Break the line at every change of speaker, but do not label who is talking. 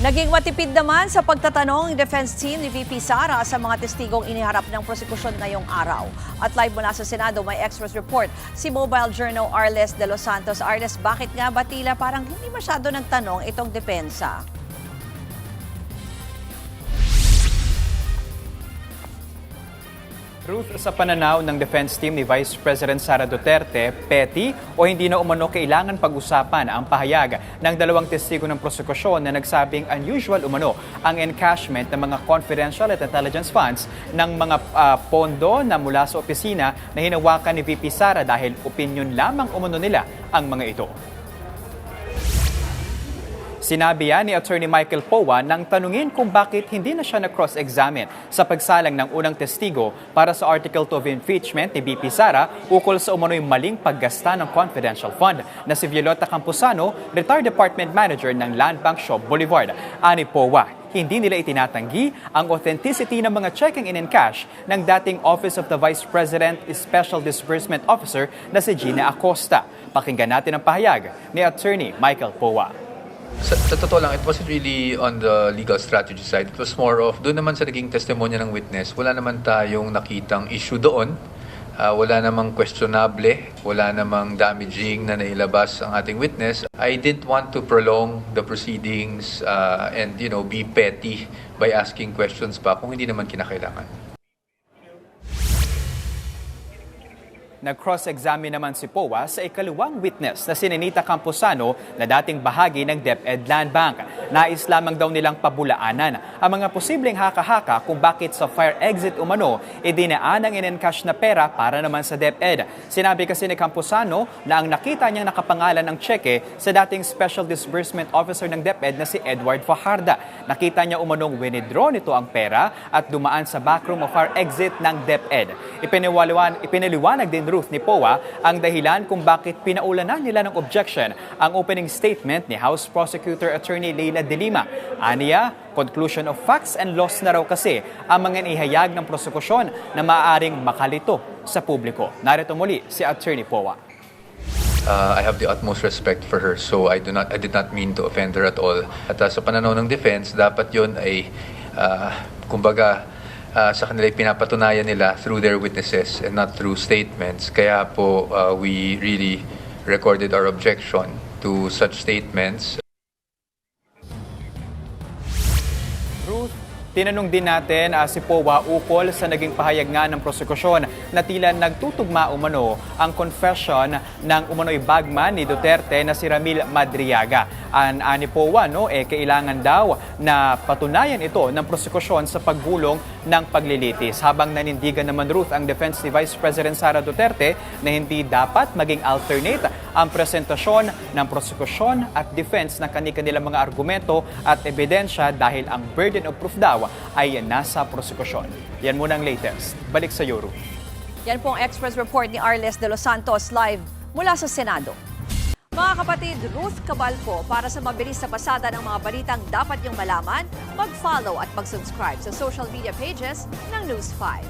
Naging matipid naman sa pagtatanong ng defense team ni VP Sara sa mga testigong iniharap ng prosekusyon ngayong araw. At live mula sa Senado, may Express report si Mobile Journal Arles de los Santos. Arles, bakit nga ba tila parang hindi masyado nagtanong itong depensa?
Ruth, sa pananaw ng defense team ni Vice President Sara Duterte, petty o hindi na umano kailangan pag-usapan ang pahayag ng dalawang testigo ng prosekusyon na nagsabing unusual umano ang encashment ng mga confidential at intelligence funds ng mga pondo na mula sa opisina na hinawakan ni VP Sara dahil opinion lamang umano nila ang mga ito. Sinabi yan ni Attorney Michael Powa nang tanungin kung bakit hindi na siya na-cross-examine sa pagsalang ng unang testigo para sa Article 2 of Impeachment ni VP Sara ukol sa umano'y maling paggasta ng confidential fund na si Violeta Campuzano, retired department manager ng Land Bank Shop Boulevard. Ani Powa, hindi nila itinatanggi ang authenticity ng mga checking in cash ng dating Office of the Vice President Special Disbursement Officer na si Gina Acosta. Pakinggan natin ang pahayag ni Attorney Michael Powa.
Sa totoo lang, it wasn't really on the legal strategy side. It was more of, doon naman sa naging testimonya ng witness, wala naman tayong nakitang issue doon. Wala namang questionable, wala namang damaging na nailabas ang ating witness. I didn't want to prolong the proceedings and be petty by asking questions pa kung hindi naman kinakailangan.
Nag-cross-examine naman si Powa sa ikaluwang witness na si Nenita Campuzano na dating bahagi ng DepEd Land Bank. Nais lamang daw nilang pabulaanan ang mga posibleng haka-haka kung bakit sa fire exit umano idinaan ang in-encash na pera para naman sa DepEd. Sinabi kasi ni Campuzano na ang nakita niyang nakapangalan ng tseke sa dating Special Disbursement Officer ng DepEd na si Edward Fajarda. Nakita niya umanong winidraw nito ang pera at dumaan sa backroom o fire exit ng DepEd. Ipinaliwanag din Ruth ni Powa ang dahilan kung bakit pinaulanan nila ng objection ang opening statement ni House Prosecutor Attorney Leila De Lima. Aniya, conclusion of facts and laws na raw kasi ang mga ihayag ng prosekusyon na maaaring makalito sa publiko. Narito muli si Attorney Powa.
I have the utmost respect for her, so I did not mean to offend her at all. At sa pananaw ng defense, dapat yon ay sa kanila pinapatunayan nila through their witnesses and not through statements. Kaya po we really recorded our objection to such statements.
Tinanong din natin si Powa ukol sa naging pahayag nga ng prosekusyon na tila nagtutugma umano ang confession ng umano'y bagman ni Duterte na si Ramil Madriaga. Ani Powa, kailangan daw na patunayan ito ng prosekusyon sa paggulong ng paglilitis. Habang nanindigan naman Ruth ang defense ni Vice President Sara Duterte na hindi dapat maging alternate ang presentasyon ng prosekusyon at defense ng kanilang mga argumento at ebidensya dahil ang burden of proof daw ay nasa prosekusyon. Yan muna ang latest. Balik sa iyo, Ruth.
Yan po ang Express report ni Arles de los Santos live mula sa Senado. Mga kapatid, Ruth Cabalco, para sa mabilis na pasada ng mga balitang dapat niyong malaman, mag-follow at mag-subscribe sa social media pages ng News 5.